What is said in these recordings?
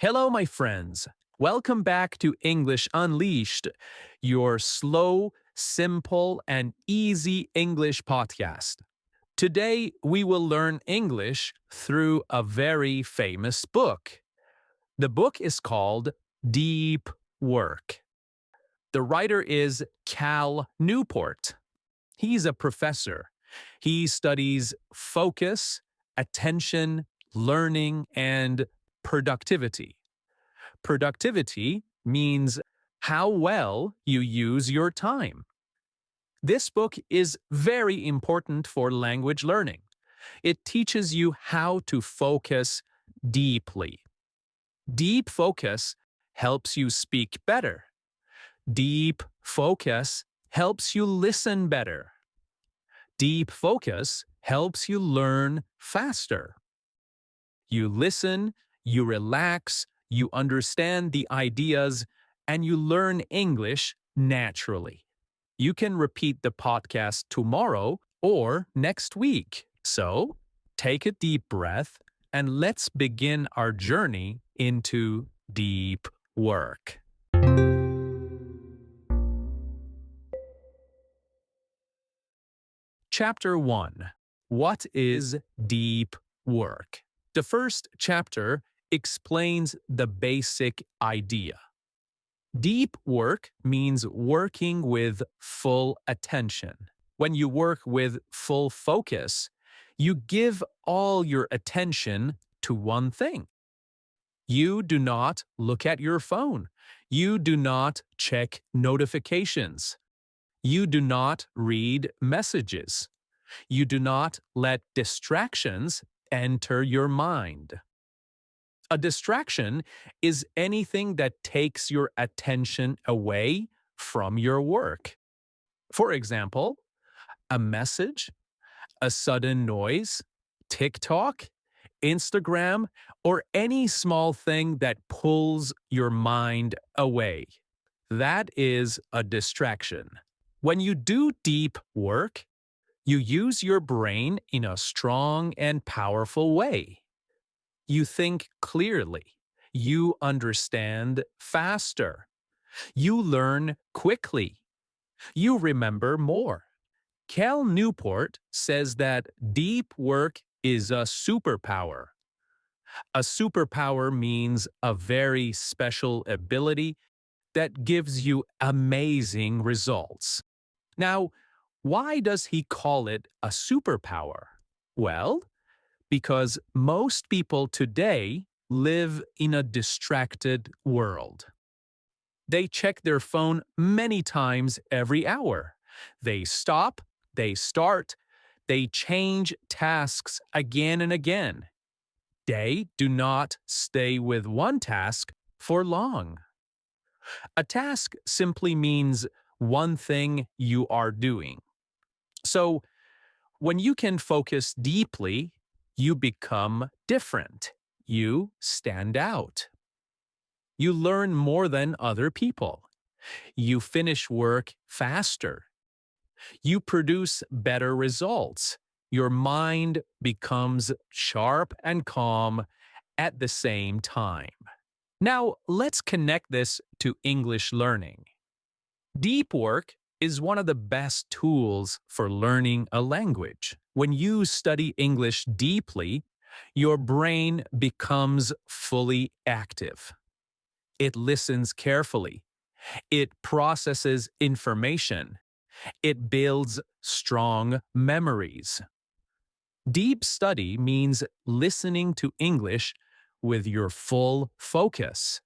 Hello, my friends. Welcome back to English Unleashed, your slow, simple, and easy English podcast. Today, we will learn English through a very famous book. The book is called Deep Work. The writer is Cal Newport. He's a professor. He studies focus, attention, learning, and productivity. Productivity means how well you use your time. This book is very important for language learning. It teaches you how to focus deeply. Deep focus helps you speak better. Deep focus helps you listen better. Deep focus helps you learn faster. You listen, you relax, you understand the ideas, and you learn English naturally. You can repeat the podcast tomorrow or next week. So, take a deep breath and let's begin our journey into deep work. Chapter 1. What is deep work? The first chapter explains the basic idea. Deep work means working with full attention. When you work with full focus, you give all your attention to one thing. You do not look at your phone. You do not check notifications. You do not read messages. You do not let distractions enter your mind. A distraction is anything that takes your attention away from your work. For example, a message, a sudden noise, TikTok, Instagram, or any small thing that pulls your mind away. That is a distraction. When you do deep work, you use your brain in a strong and powerful way. You think clearly. You understand faster. You learn quickly. You remember more. Cal Newport says that deep work is a superpower. A superpower means a very special ability that gives you amazing results. Now, why does he call it a superpower? Well, because most people today live in a distracted world. They check their phone many times every hour. They stop, they start, they change tasks again and again. They do not stay with one task for long. A task simply means one thing you are doing. So, when you can focus deeply, you become different. You stand out. You learn more than other people. You finish work faster. You produce better results. Your mind becomes sharp and calm at the same time. Now, let's connect this to English learning. Deep work is one of the best tools for learning a language. When you study English deeply, your brain becomes fully active. It listens carefully. It processes information. It builds strong memories. Deep study means listening to English with your full focus.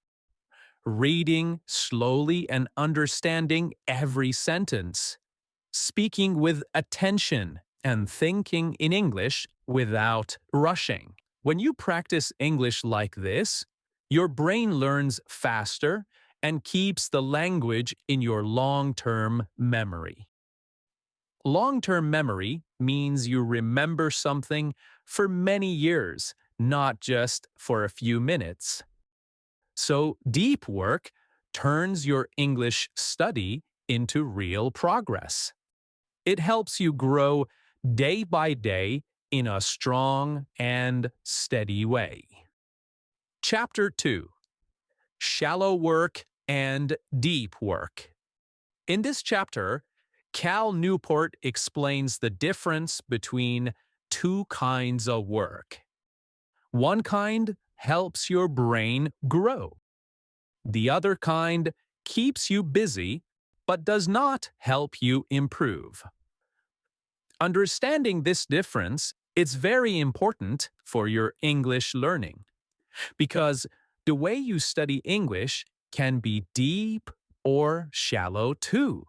Reading slowly and understanding every sentence. Speaking with attention and thinking in English without rushing. When you practice English like this, your brain learns faster and keeps the language in your long-term memory. Long-term memory means you remember something for many years, not just for a few minutes. So, deep work turns your English study into real progress. It helps you grow day by day in a strong and steady way. Chapter 2. shallow work and deep work. In this chapter, Cal Newport explains the difference between two kinds of work. One kind helps your brain grow. The other kind keeps you busy but does not help you improve. Understanding this difference is very important for your English learning because the way you study English can be deep or shallow too.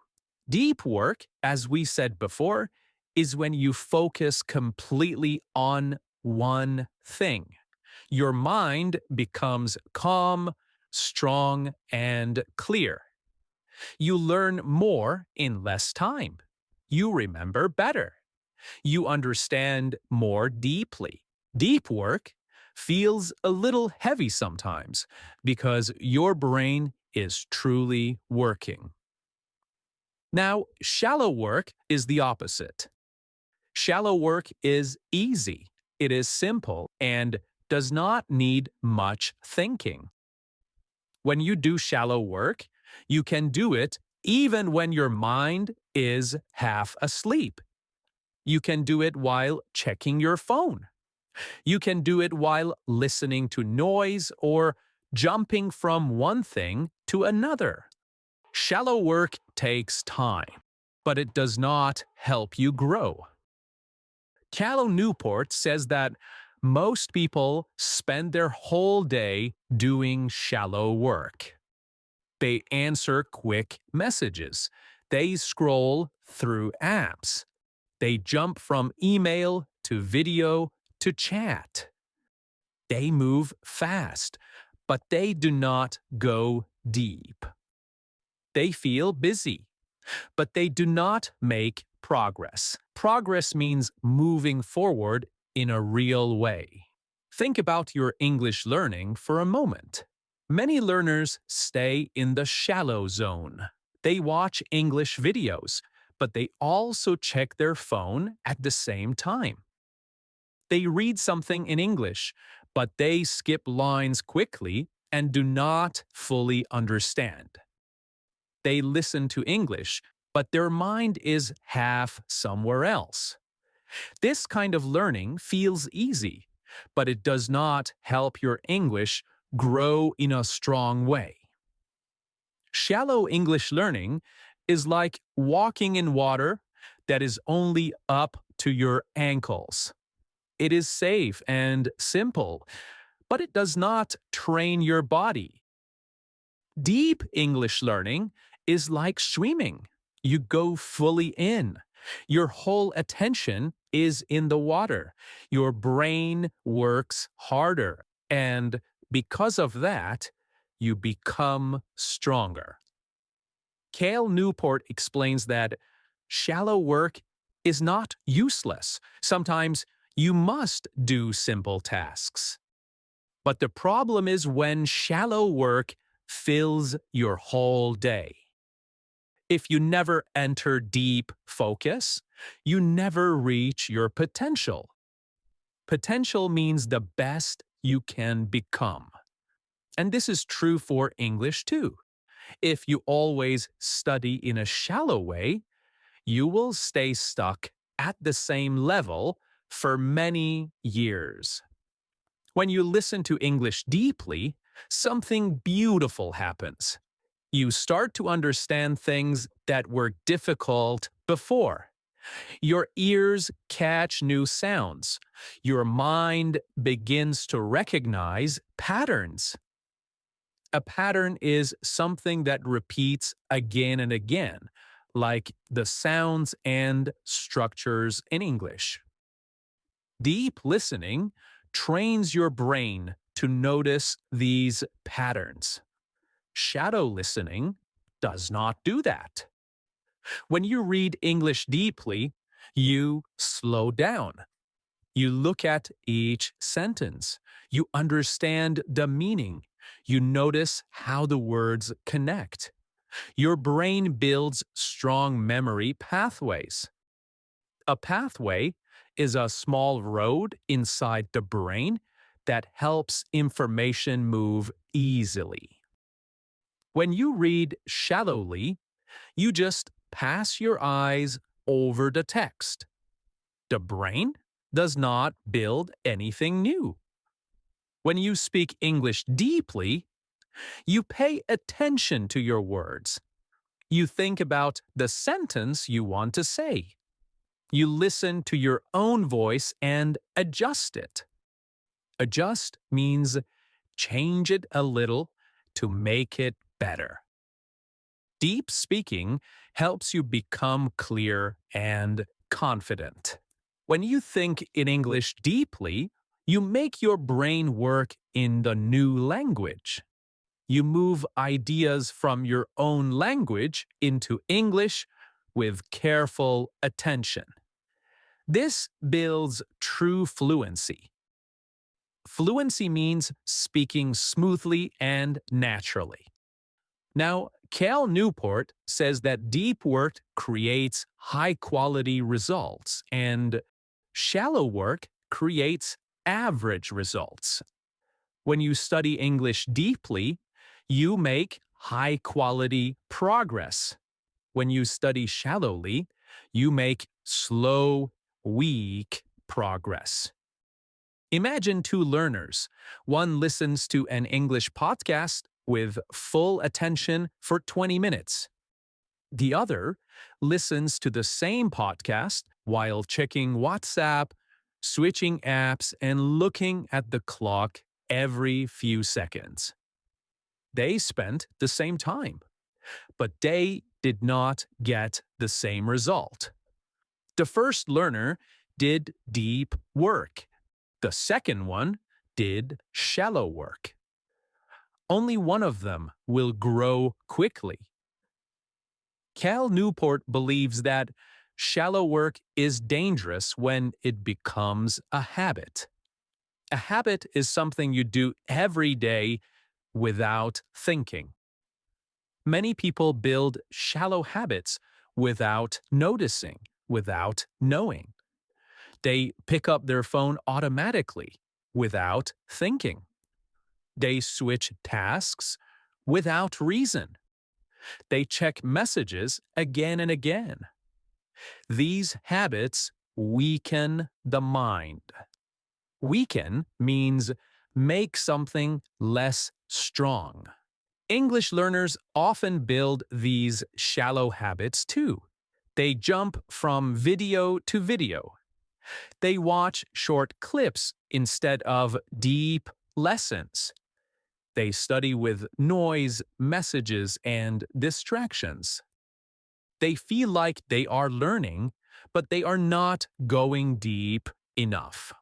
Deep work, as we said before, is when you focus completely on one thing. Your mind becomes calm, strong, and clear. You learn more in less time. You remember better. You understand more deeply. Deep work feels a little heavy sometimes because your brain is truly working. Now, shallow work is the opposite. Shallow work is easy, it is simple, and does not need much thinking. When you do shallow work, you can do it even when your mind is half asleep. You can do it while checking your phone. You can do it while listening to noise or jumping from one thing to another. Shallow work takes time, but it does not help you grow. Cal Newport says that most people spend their whole day doing shallow work. They answer quick messages. They scroll through apps. They jump from email to video to chat. They move fast, but they do not go deep. They feel busy, but they do not make progress. Progress means moving forward in a real way. Think about your English learning for a moment. Many learners stay in the shallow zone. They watch English videos, but they also check their phone at the same time. They read something in English, but they skip lines quickly and do not fully understand. They listen to English, but their mind is half somewhere else. This kind of learning feels easy, but it does not help your English grow in a strong way. Shallow English learning is like walking in water that is only up to your ankles. It is safe and simple, but it does not train your body. Deep English learning is like swimming. You go fully in. Your whole attention is in the water. Your brain works harder, and because of that, you become stronger. Cal Newport explains that shallow work is not useless. Sometimes you must do simple tasks. But the problem is when shallow work fills your whole day. If you never enter deep focus, you never reach your potential. Potential means the best you can become. And this is true for English too. If you always study in a shallow way, you will stay stuck at the same level for many years. When you listen to English deeply, something beautiful happens. You start to understand things that were difficult before. Your ears catch new sounds. Your mind begins to recognize patterns. A pattern is something that repeats again and again, like the sounds and structures in English. Deep listening trains your brain to notice these patterns. Shadow listening does not do that. When you read English deeply, you slow down. You look at each sentence. You understand the meaning. You notice how the words connect. Your brain builds strong memory pathways. A pathway is a small road inside the brain that helps information move easily. When you read shallowly, you just pass your eyes over the text. The brain does not build anything new. When you speak English deeply, you pay attention to your words. You think about the sentence you want to say. You listen to your own voice and adjust it. Adjust means change it a little to make it better. Deep speaking helps you become clear and confident. When you think in English deeply, you make your brain work in the new language. You move ideas from your own language into English with careful attention. This builds true fluency. Fluency means speaking smoothly and naturally. Now, Cal Newport says that deep work creates high-quality results and shallow work creates average results. When you study English deeply, you make high-quality progress. When you study shallowly, you make slow, weak progress. Imagine two learners. One listens to an English podcast with full attention for 20 minutes. The other listens to the same podcast while checking WhatsApp, switching apps, and looking at the clock every few seconds. They spent the same time, but they did not get the same result. The first learner did deep work. The second one did shallow work. Only one of them will grow quickly. Cal Newport believes that shallow work is dangerous when it becomes a habit. A habit is something you do every day without thinking. Many people build shallow habits without noticing, without knowing. They pick up their phone automatically, without thinking. They switch tasks without reason. They check messages again and again. These habits weaken the mind. Weaken means make something less strong. English learners often build these shallow habits too. They jump from video to video. They watch short clips instead of deep lessons. They study with noise, messages, and distractions. They feel like they are learning, but they are not going deep enough.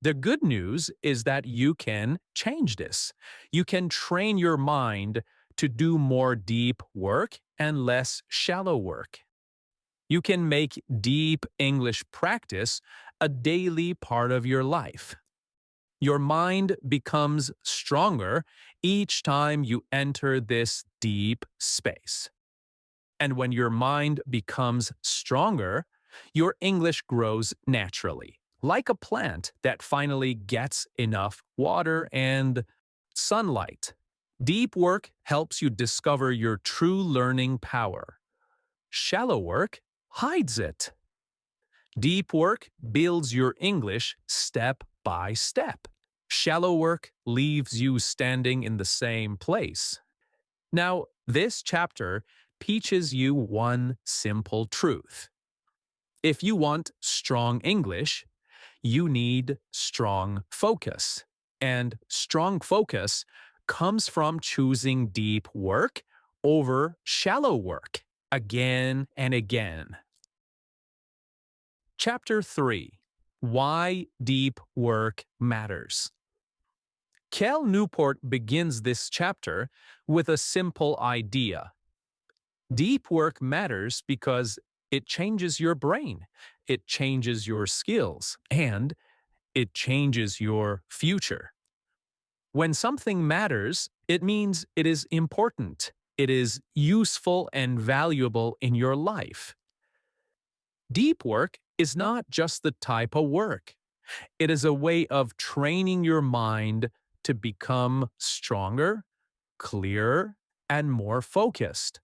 The good news is that you can change this. You can train your mind to do more deep work and less shallow work. You can make deep English practice a daily part of your life. Your mind becomes stronger each time you enter this deep space. And when your mind becomes stronger, your English grows naturally, like a plant that finally gets enough water and sunlight. Deep work helps you discover your true learning power. Shallow work hides it. Deep work builds your English step by step. Shallow work leaves you standing in the same place. Now, this chapter teaches you one simple truth. If you want strong English, you need strong focus. And strong focus comes from choosing deep work over shallow work again and again. Chapter 3. Why Deep Work Matters. Cal Newport begins this chapter with a simple idea. Deep work matters because it changes your brain, it changes your skills, and it changes your future. When something matters, it means it is important, it is useful and valuable in your life. Deep work is not just the type of work. It is a way of training your mind to become stronger, clearer, and more focused.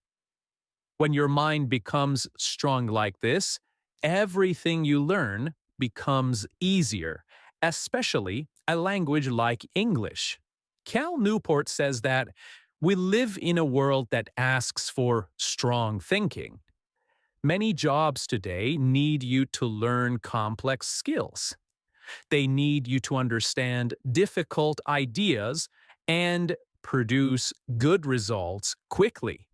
When your mind becomes strong like this, everything you learn becomes easier, especially a language like English. Cal Newport says that we live in a world that asks for strong thinking. Many jobs today need you to learn complex skills. They need you to understand difficult ideas and produce good results quickly.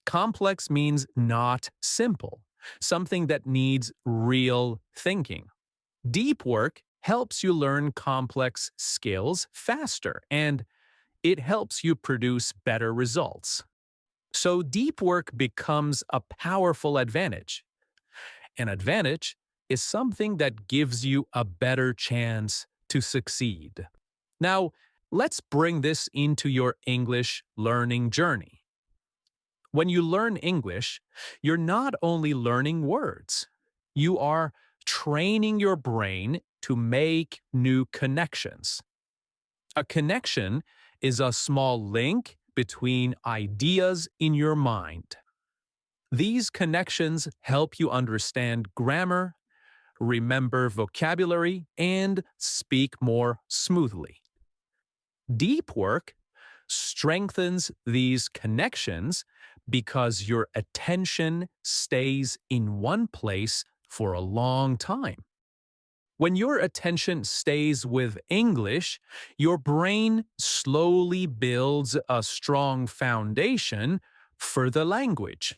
Complex means not simple, something that needs real thinking. Deep work helps you learn complex skills faster, and it helps you produce better results. So deep work becomes a powerful advantage. An advantage is something that gives you a better chance to succeed. Now, let's bring this into your English learning journey. When you learn English, you're not only learning words, you are training your brain to make new connections. A connection is a small link between ideas in your mind. These connections help you understand grammar, remember vocabulary, and speak more smoothly. Deep work strengthens these connections because your attention stays in one place for a long time. When your attention stays with English, your brain slowly builds a strong foundation for the language.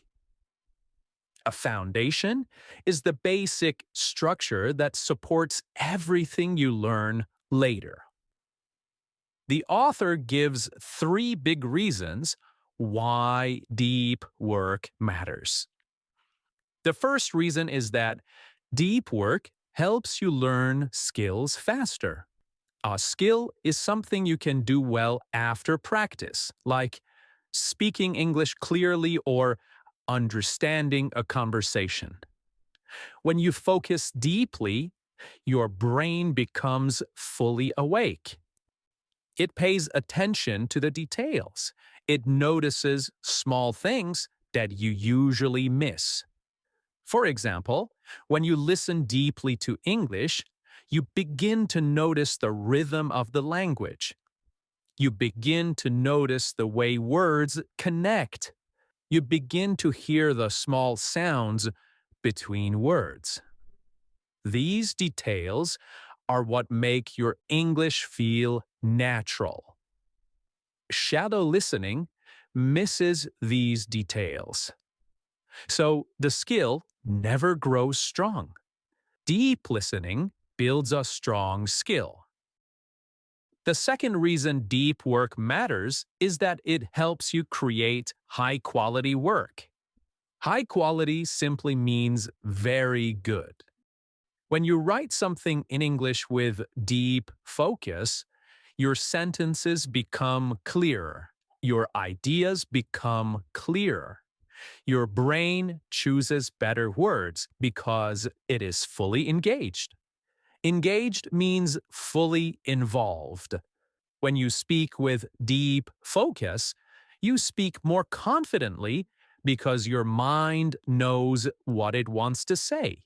A foundation is the basic structure that supports everything you learn later. The author gives three big reasons why deep work matters. The first reason is that deep work helps you learn skills faster. A skill is something you can do well after practice, like speaking English clearly or understanding a conversation. When you focus deeply, your brain becomes fully awake. It pays attention to the details. It notices small things that you usually miss. For example, when you listen deeply to English, you begin to notice the rhythm of the language. You begin to notice the way words connect. You begin to hear the small sounds between words. These details are what make your English feel natural. Shadow listening misses these details. So the skill never grows strong. Deep listening builds a strong skill. The second reason deep work matters is that it helps you create high-quality work. High quality simply means very good. When you write something in English with deep focus, your sentences become clearer. Your ideas become clearer. Your brain chooses better words because it is fully engaged. Engaged means fully involved. When you speak with deep focus, you speak more confidently because your mind knows what it wants to say.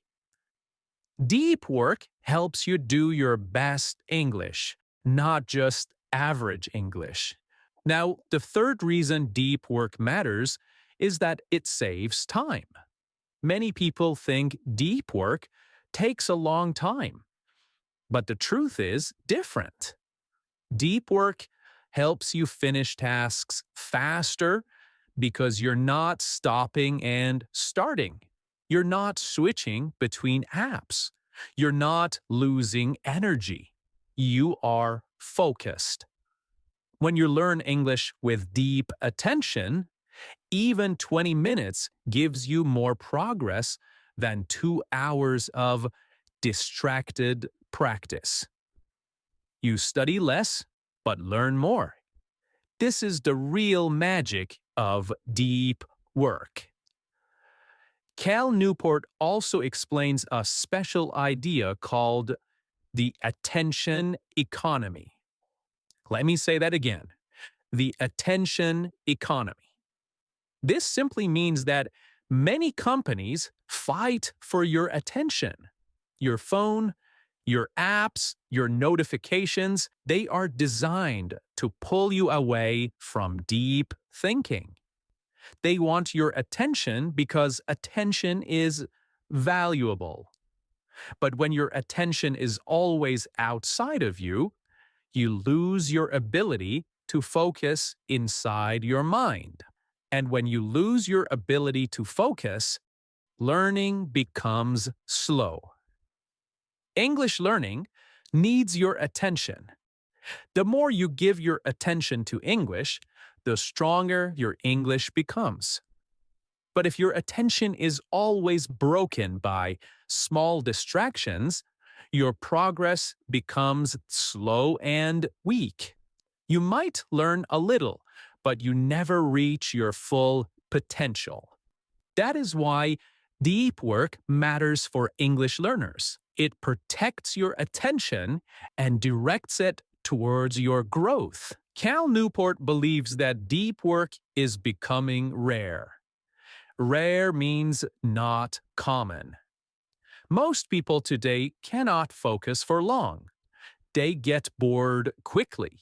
Deep work helps you do your best English, not just average English. Now, the third reason deep work matters is that it saves time. Many people think deep work takes a long time, but the truth is different. Deep work helps you finish tasks faster because you're not stopping and starting. You're not switching between apps. You're not losing energy. You are focused. When you learn English with deep attention, even 20 minutes gives you more progress than 2 hours of distracted practice. You study less, but learn more. This is the real magic of deep work. Cal Newport also explains a special idea called the attention economy. Let me say that again. The attention economy. This simply means that many companies fight for your attention. Your phone, your apps, your notifications, they are designed to pull you away from deep thinking. They want your attention because attention is valuable. But when your attention is always outside of you, you lose your ability to focus inside your mind. And when you lose your ability to focus, learning becomes slow. English learning needs your attention. The more you give your attention to English, the stronger your English becomes. But if your attention is always broken by small distractions, your progress becomes slow and weak. You might learn a little, but you never reach your full potential. That is why deep work matters for English learners. It protects your attention and directs it towards your growth. Cal Newport believes that deep work is becoming rare. Rare means not common. Most people today cannot focus for long. They get bored quickly.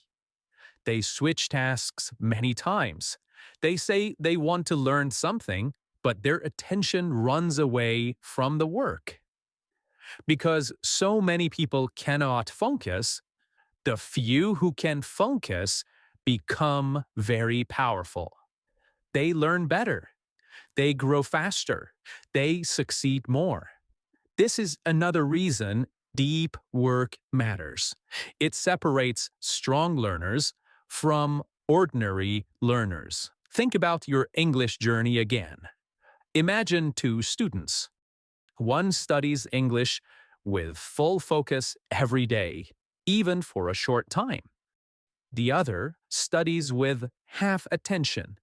They switch tasks many times. They say they want to learn something, but their attention runs away from the work. Because so many people cannot focus, the few who can focus become very powerful. They learn better. They grow faster. They succeed more. This is another reason deep work matters. It separates strong learners from ordinary learners. Think about your English journey again. Imagine two students. One studies English with full focus every day, even for a short time. The other studies with half attention,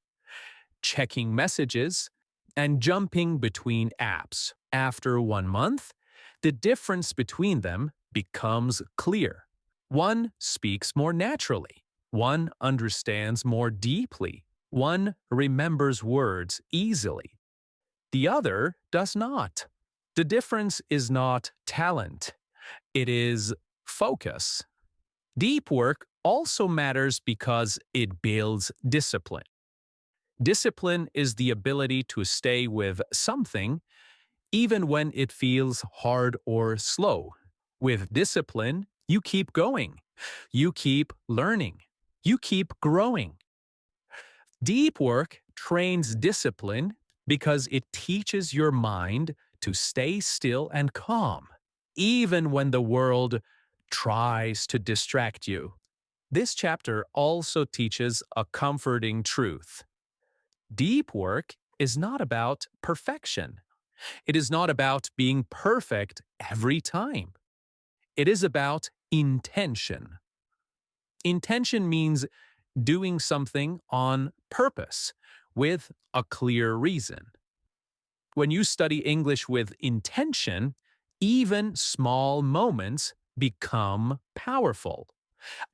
checking messages, and jumping between apps. After 1 month, the difference between them becomes clear. One speaks more naturally. One understands more deeply. One remembers words easily. The other does not. The difference is not talent. It is focus. Deep work also matters because it builds discipline. Discipline is the ability to stay with something even when it feels hard or slow. With discipline, you keep going. You keep learning. You keep growing. Deep work trains discipline because it teaches your mind to stay still and calm, even when the world tries to distract you. This chapter also teaches a comforting truth. Deep work is not about perfection. It is not about being perfect every time. It is about intention. Intention means doing something on purpose, with a clear reason. When you study English with intention, even small moments become powerful.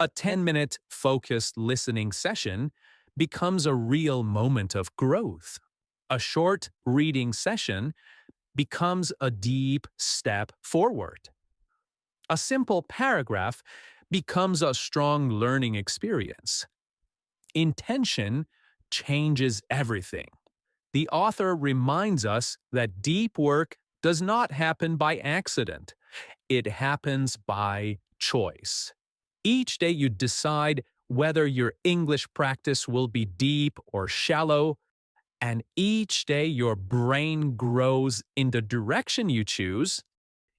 A 10-minute focused listening session becomes a real moment of growth. A short reading session becomes a deep step forward. A simple paragraph becomes a strong learning experience. Intention changes everything. The author reminds us that deep work does not happen by accident. It happens by choice. Each day you decide whether your English practice will be deep or shallow, and each day your brain grows in the direction you choose,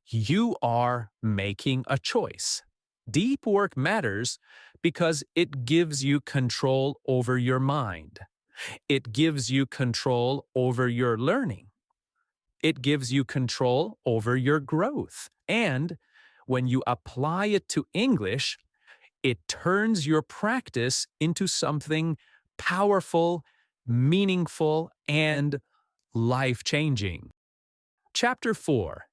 you are making a choice. Deep work matters because it gives you control over your mind. It gives you control over your learning. It gives you control over your growth. And when you apply it to English, it turns your practice into something powerful, meaningful, and life-changing. Chapter 4.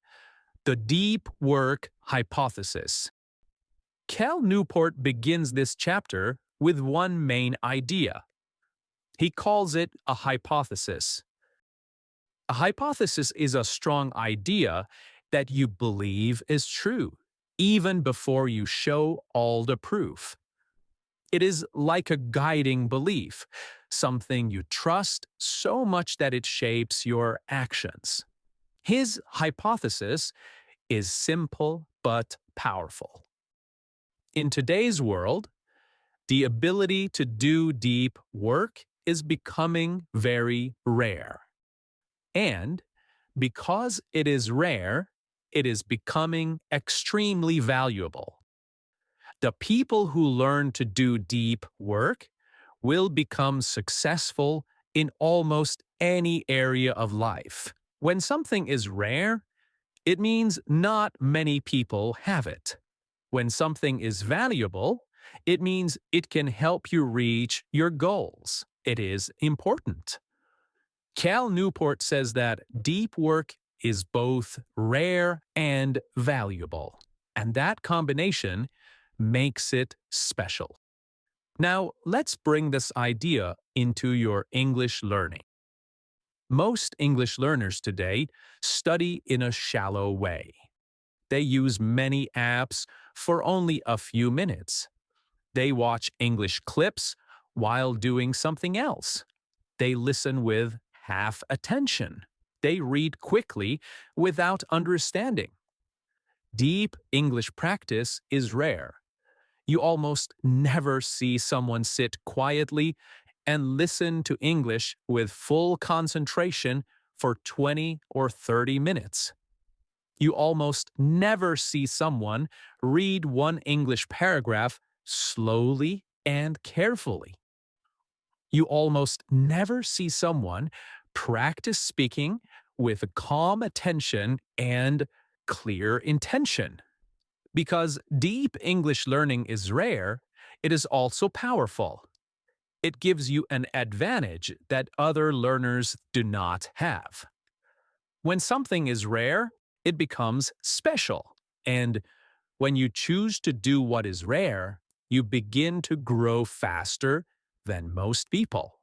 The Deep Work Hypothesis. Cal Newport begins this chapter with one main idea. He calls it a hypothesis. A hypothesis is a strong idea that you believe is true, even before you show all the proof. It is like a guiding belief, something you trust so much that it shapes your actions. His hypothesis is simple but powerful. In today's world, the ability to do deep work is becoming very rare. And because it is rare, it is becoming extremely valuable. The people who learn to do deep work will become successful in almost any area of life. When something is rare, it means not many people have it. When something is valuable, it means it can help you reach your goals. It is important. Cal Newport says that deep work is both rare and valuable, and that combination makes it special. Now, let's bring this idea into your English learning. Most English learners today study in a shallow way. They use many apps for only a few minutes. They watch English clips while doing something else. They listen with half attention. They read quickly without understanding. Deep English practice is rare. You almost never see someone sit quietly and listen to English with full concentration for 20 or 30 minutes. You almost never see someone read one English paragraph slowly and carefully. You almost never see someone practice speaking with a calm attention and clear intention. Because deep English learning is rare, it is also powerful. It gives you an advantage that other learners do not have. When something is rare, it becomes special. And when you choose to do what is rare, you begin to grow faster than most people.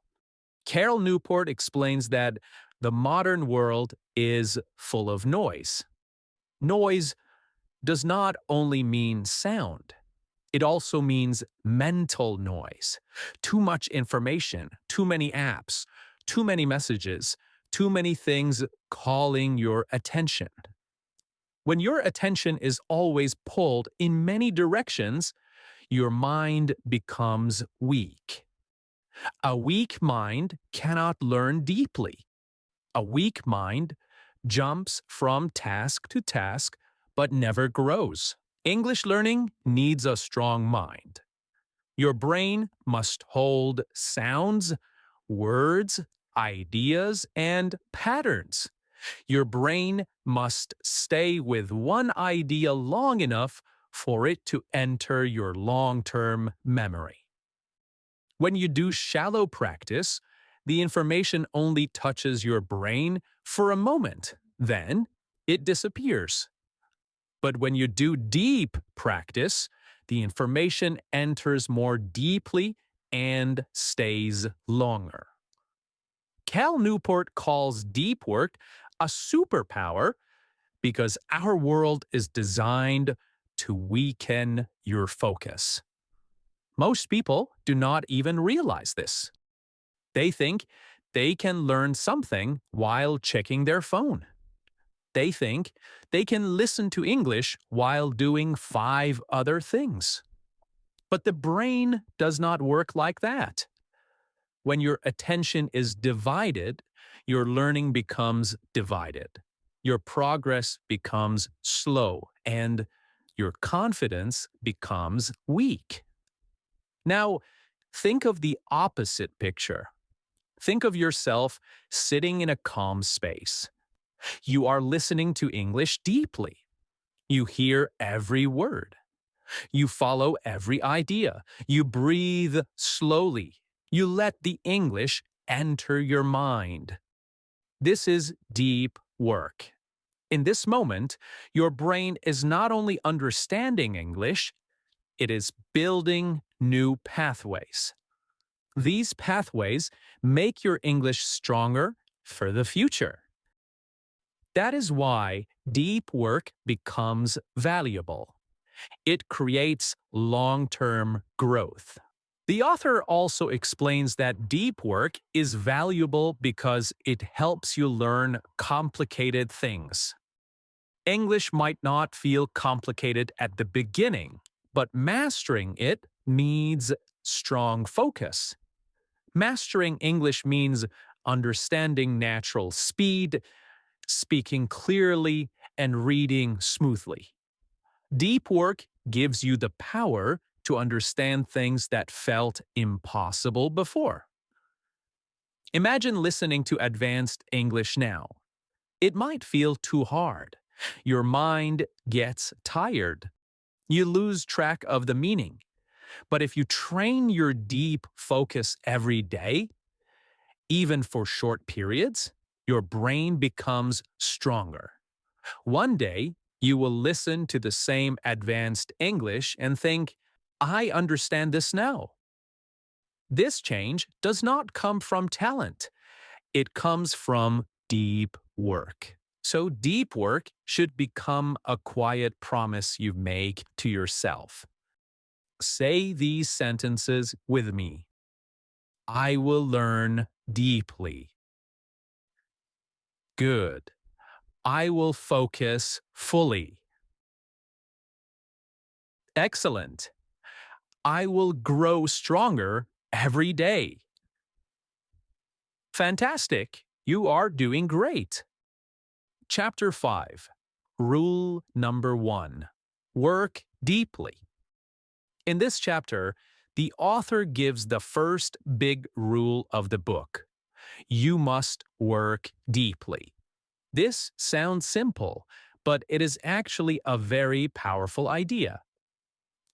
Carol Newport explains that the modern world is full of noise. Noise does not only mean sound, it also means mental noise. Too much information, too many apps, too many messages, too many things calling your attention. When your attention is always pulled in many directions, your mind becomes weak. A weak mind cannot learn deeply. A weak mind jumps from task to task but never grows. English learning needs a strong mind. Your brain must hold sounds, words, ideas, and patterns. Your brain must stay with one idea long enough for it to enter your long-term memory. When you do shallow practice, the information only touches your brain for a moment, then it disappears. But when you do deep practice, the information enters more deeply and stays longer. Cal Newport calls deep work a superpower because our world is designed to weaken your focus. Most people do not even realize this. They think they can learn something while checking their phone. They think they can listen to English while doing 5 other things. But the brain does not work like that. When your attention is divided, your learning becomes divided. Your progress becomes slow, and your confidence becomes weak. Now, think of the opposite picture. Think of yourself sitting in a calm space. You are listening to English deeply. You hear every word. You follow every idea. You breathe slowly. You let the English enter your mind. This is deep work. In this moment, your brain is not only understanding English, it is building new pathways. These pathways make your English stronger for the future. That is why deep work becomes valuable. It creates long-term growth. The author also explains that deep work is valuable because it helps you learn complicated things. English might not feel complicated at the beginning, but mastering it needs strong focus. Mastering English means understanding natural speed, speaking clearly, and reading smoothly. Deep work gives you the power to understand things that felt impossible before. Imagine listening to advanced English now. It might feel too hard. Your mind gets tired. You lose track of the meaning. But if you train your deep focus every day, even for short periods, your brain becomes stronger. One day, you will listen to the same advanced English and think, I understand this now. This change does not come from talent. It comes from deep work. So deep work should become a quiet promise you make to yourself. Say these sentences with me. I will learn deeply. Good. I will focus fully. Excellent. I will grow stronger every day. Fantastic. You are doing great. Chapter 5. Rule number 1. Work deeply. In this chapter, the author gives the first big rule of the book. You must work deeply. This sounds simple, but it is actually a very powerful idea.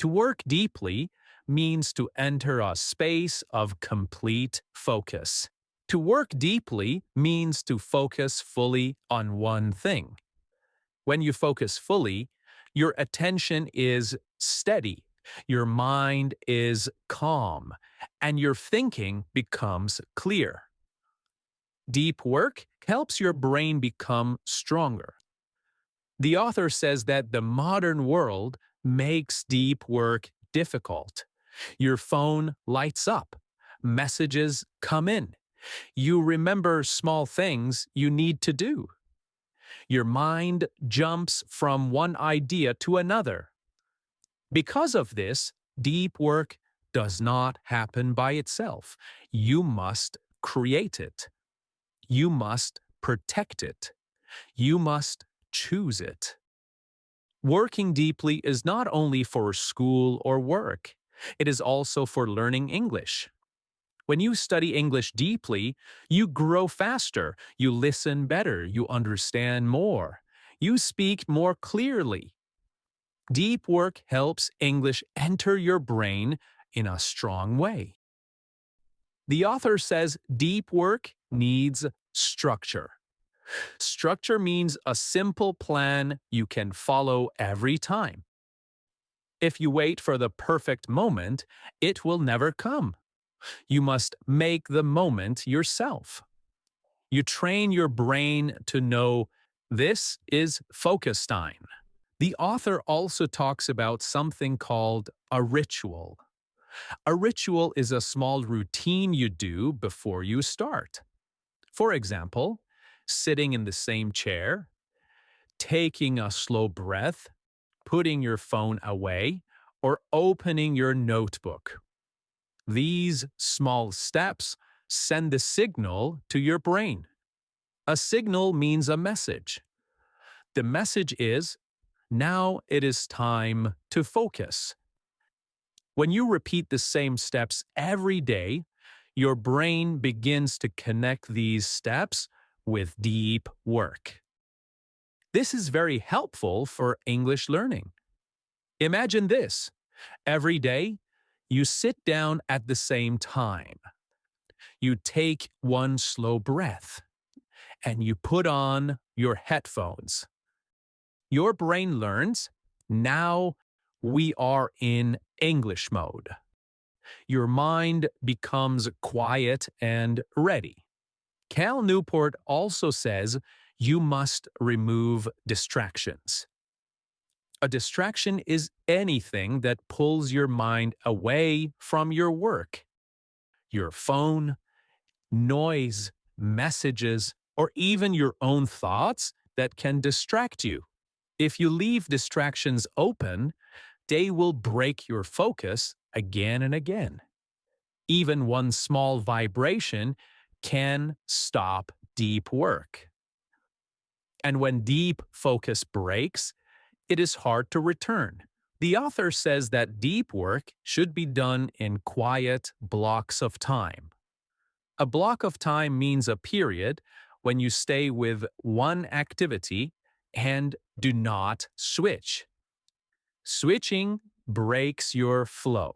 To work deeply means to enter a space of complete focus. To work deeply means to focus fully on one thing. When you focus fully, your attention is steady, your mind is calm, and your thinking becomes clear. Deep work helps your brain become stronger. The author says that the modern world makes deep work difficult. Your phone lights up, messages come in, you remember small things you need to do. Your mind jumps from one idea to another. Because of this, deep work does not happen by itself. You must create it. You must protect it. You must choose it. Working deeply is not only for school or work. It is also for learning English. When you study English deeply, you grow faster, you listen better, you understand more, you speak more clearly. Deep work helps English enter your brain in a strong way. The author says deep work needs structure. Structure means a simple plan you can follow every time. If you wait for the perfect moment, it will never come. You must make the moment yourself. You train your brain to know this is focus time. The author also talks about something called a ritual. A ritual is a small routine you do before you start. For example, sitting in the same chair, taking a slow breath, putting your phone away, or opening your notebook. These small steps send a signal to your brain. A signal means a message. The message is, now it is time to focus. When you repeat the same steps every day, your brain begins to connect these steps with deep work. This is very helpful for English learning. Imagine this. Every day, you sit down at the same time. You take one slow breath, and you put on your headphones. Your brain learns, now we are in English mode. Your mind becomes quiet and ready. Cal Newport also says you must remove distractions. A distraction is anything that pulls your mind away from your work. Your phone, noise, messages, or even your own thoughts that can distract you. If you leave distractions open, they will break your focus again and again. Even one small vibration can stop deep work. And when deep focus breaks, it is hard to return. The author says that deep work should be done in quiet blocks of time. A block of time means a period when you stay with one activity and do not switch. Switching breaks your flow.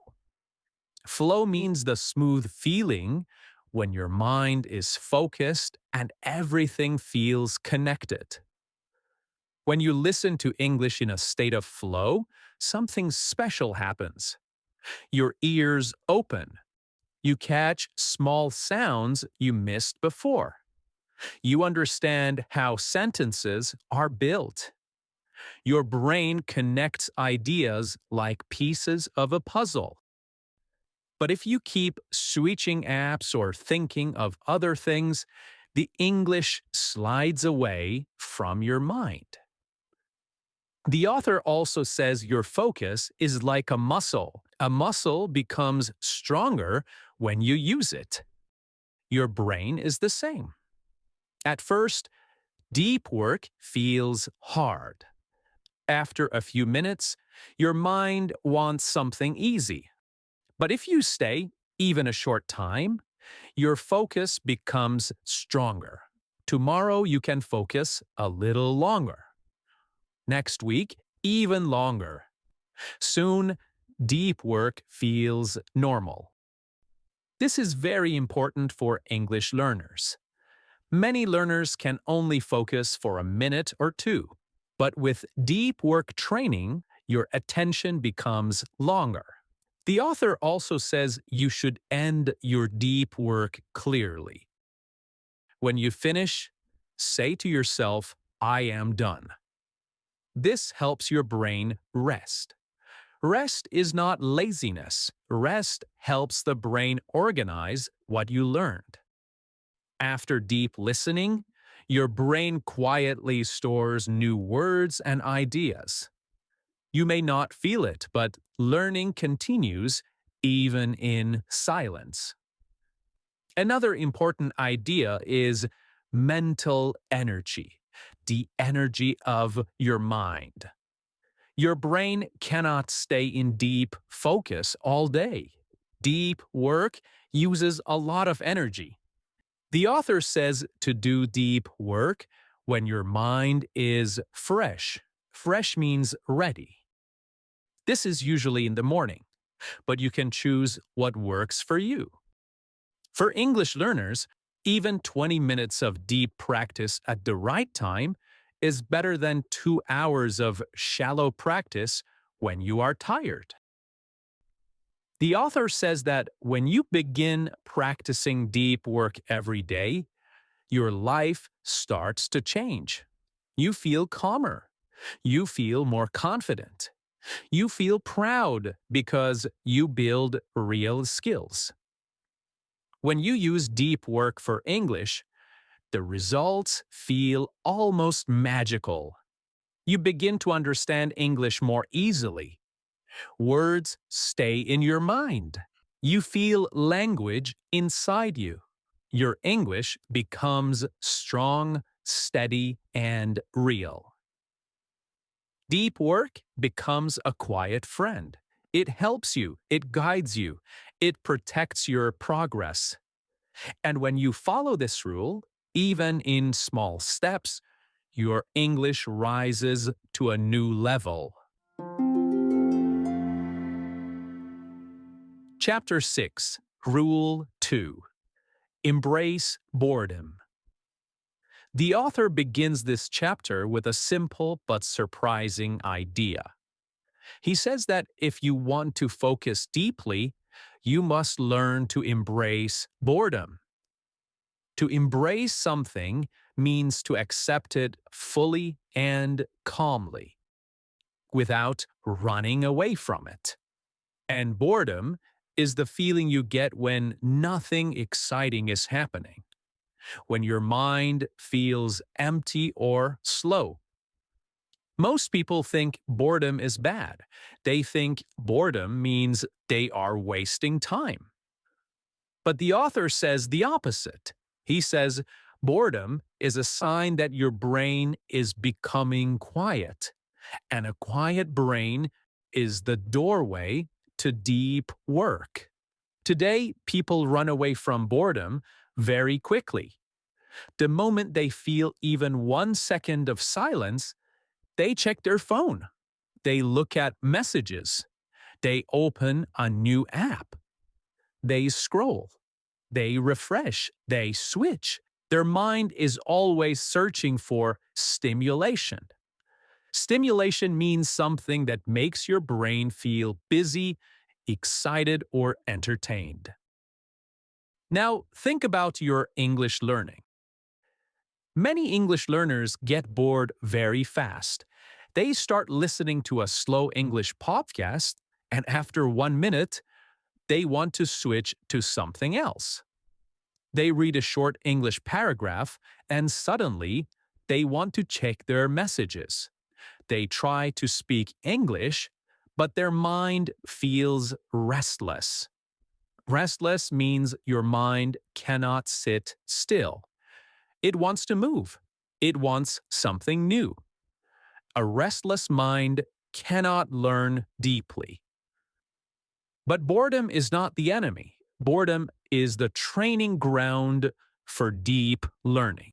Flow means the smooth feeling when your mind is focused and everything feels connected. When you listen to English in a state of flow, something special happens. Your ears open. You catch small sounds you missed before. You understand how sentences are built. Your brain connects ideas like pieces of a puzzle. But if you keep switching apps or thinking of other things, the English slides away from your mind. The author also says your focus is like a muscle. A muscle becomes stronger when you use it. Your brain is the same. At first, deep work feels hard. After a few minutes, your mind wants something easy. But if you stay even a short time, your focus becomes stronger. Tomorrow you can focus a little longer. Next week, even longer. Soon, deep work feels normal. This is very important for English learners. Many learners can only focus for a minute or two, but with deep work training, your attention becomes longer. The author also says you should end your deep work clearly. When you finish, say to yourself, "I am done." This helps your brain rest. Rest is not laziness. Rest helps the brain organize what you learned. After deep listening, your brain quietly stores new words and ideas. You may not feel it, but learning continues even in silence. Another important idea is mental energy, the energy of your mind. Your brain cannot stay in deep focus all day. Deep work uses a lot of energy. The author says to do deep work when your mind is fresh. Fresh means ready. This is usually in the morning, but you can choose what works for you. For English learners, even 20 minutes of deep practice at the right time is better than 2 hours of shallow practice when you are tired. The author says that when you begin practicing deep work every day, your life starts to change. You feel calmer. You feel more confident. You feel proud because you build real skills. When you use deep work for English, the results feel almost magical. You begin to understand English more easily. Words stay in your mind. You feel language inside you. Your English becomes strong, steady, and real. Deep work becomes a quiet friend. It helps you, it guides you, it protects your progress. And when you follow this rule, even in small steps, your English rises to a new level. Chapter 6, Rule 2. Embrace boredom. The author begins this chapter with a simple but surprising idea. He says that if you want to focus deeply, You must learn to embrace boredom. To embrace something means to accept it fully and calmly, without running away from it. And boredom is the feeling you get when nothing exciting is happening, when your mind feels empty or slow. Most people think boredom is bad. They think boredom means they are wasting time. But the author says the opposite. He says boredom is a sign that your brain is becoming quiet, and a quiet brain is the doorway to deep work. Today, people run away from boredom very quickly. The moment they feel even 1 second of silence, they check their phone. They look at messages. They open a new app. They scroll. They refresh. They switch. Their mind is always searching for stimulation. Stimulation means something that makes your brain feel busy, excited, or entertained. Now, think about your English learning. Many English learners get bored very fast. They start listening to a slow English podcast, and after 1 minute, they want to switch to something else. They read a short English paragraph, and suddenly, they want to check their messages. They try to speak English, but their mind feels restless. Restless means your mind cannot sit still. It wants to move. It wants something new. A restless mind cannot learn deeply. But boredom is not the enemy. Boredom is the training ground for deep learning.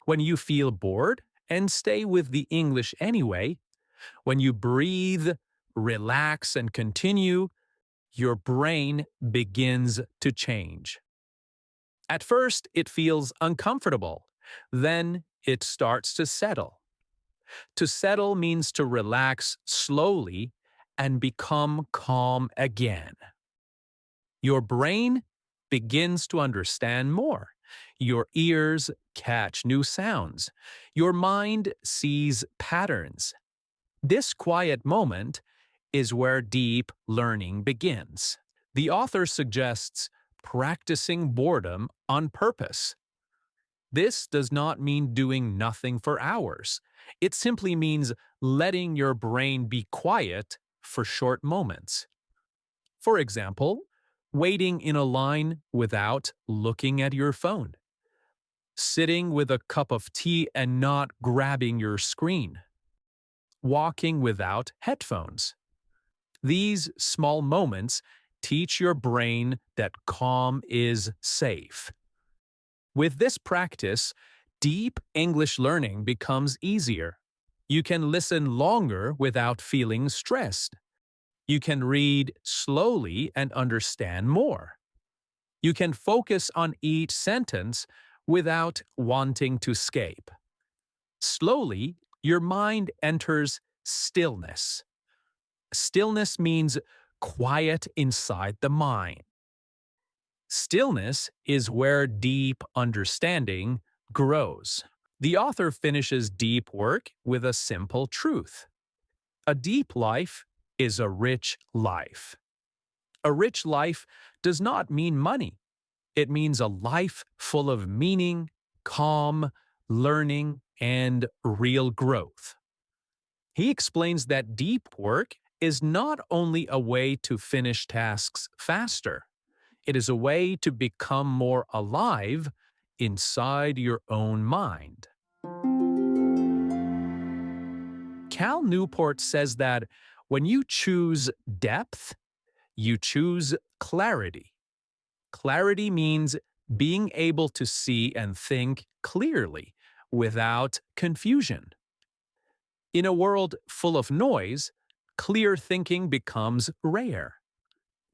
When you feel bored, and stay with the English anyway, when you breathe, relax, and continue, your brain begins to change. At first, it feels uncomfortable. Then it starts to settle. To settle means to relax slowly and become calm again. Your brain begins to understand more. Your ears catch new sounds. Your mind sees patterns. This quiet moment is where deep learning begins. The author suggests practicing boredom on purpose. This does not mean doing nothing for hours. It simply means letting your brain be quiet for short moments. For example, waiting in a line without looking at your phone. Sitting with a cup of tea and not grabbing your screen. Walking without headphones. These small moments teach your brain that calm is safe. With this practice, deep English learning becomes easier. You can listen longer without feeling stressed. You can read slowly and understand more. You can focus on each sentence without wanting to escape. Slowly, your mind enters stillness. Stillness means quiet inside the mind. Stillness is where deep understanding grows. The author finishes deep work with a simple truth. A deep life is a rich life. A rich life does not mean money. It means a life full of meaning, calm, learning, and real growth. He explains that deep work is not only a way to finish tasks faster, it is a way to become more alive inside your own mind. Cal Newport says that when you choose depth, you choose clarity. Clarity means being able to see and think clearly without confusion. In a world full of noise, clear thinking becomes rare.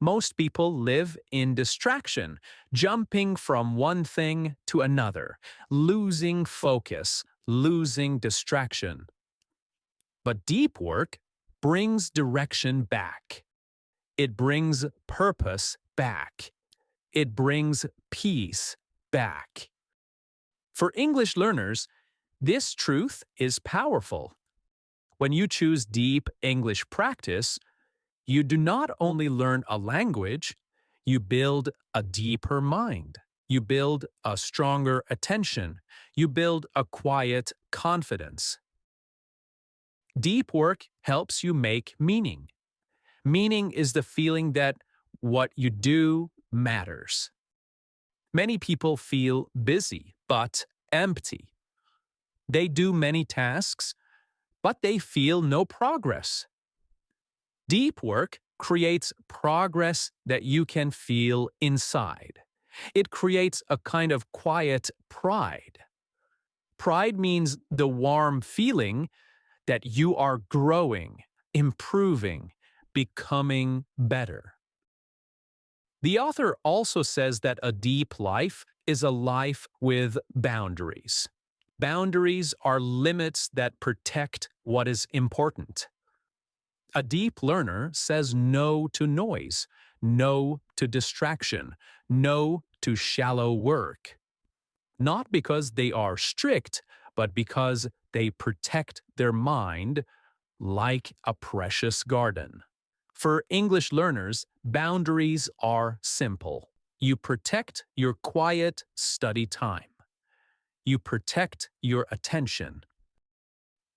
Most people live in distraction, jumping from one thing to another, losing focus, losing distraction. But deep work brings direction back. It brings purpose back. It brings peace back. For English learners, this truth is powerful. When you choose deep English practice, you do not only learn a language, you build a deeper mind. You build a stronger attention. You build a quiet confidence. Deep work helps you make meaning. Meaning is the feeling that what you do matters. Many people feel busy but empty. They do many tasks, but they feel no progress. Deep work creates progress that you can feel inside. It creates a kind of quiet pride. Pride means the warm feeling that you are growing, improving, becoming better. The author also says that a deep life is a life with boundaries. Boundaries are limits that protect what is important. A deep learner says no to noise, no to distraction, no to shallow work. Not because they are strict, but because they protect their mind like a precious garden. For English learners, boundaries are simple. You protect your quiet study time. You protect your attention.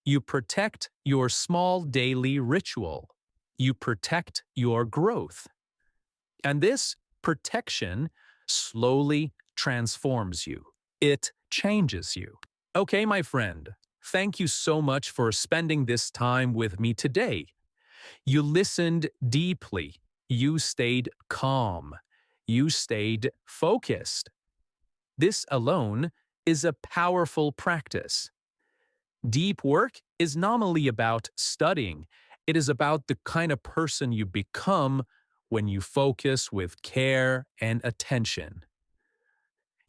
You protect your small daily ritual. You protect your growth. And this protection slowly transforms you. It changes you. Okay, my friend, thank you so much for spending this time with me today. You listened deeply. You stayed calm. You stayed focused. This alone is a powerful practice. Deep work is not only about studying, it is about the kind of person you become when you focus with care and attention.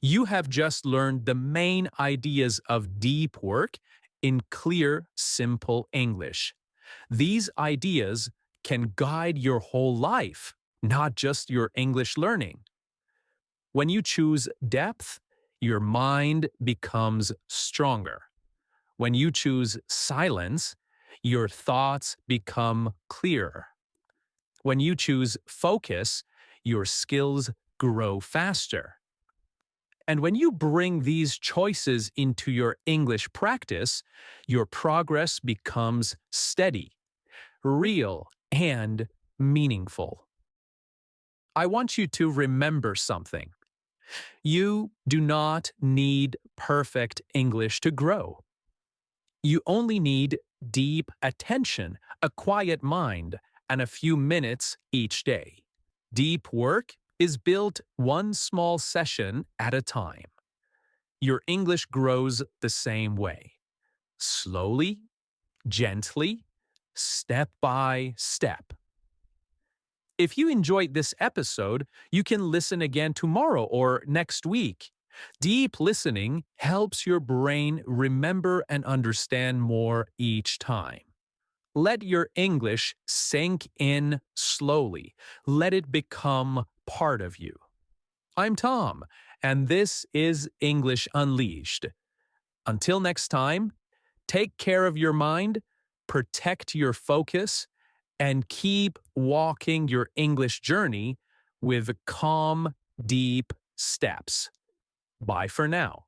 You have just learned the main ideas of deep work in clear, simple English. These ideas can guide your whole life, not just your English learning. When you choose depth, your mind becomes stronger. When you choose silence, your thoughts become clearer. When you choose focus, your skills grow faster. And when you bring these choices into your English practice, your progress becomes steady, real, and meaningful. I want you to remember something. You do not need perfect English to grow. You only need deep attention, a quiet mind, and a few minutes each day. Deep work is built one small session at a time. Your English grows the same way. Slowly, gently, step by step. If you enjoyed this episode, you can listen again tomorrow or next week. Deep listening helps your brain remember and understand more each time. Let your English sink in slowly. Let it become part of you. I'm Tom, and this is English Unleashed. Until next time, take care of your mind, protect your focus, and keep walking your English journey with calm, deep steps. Bye for now.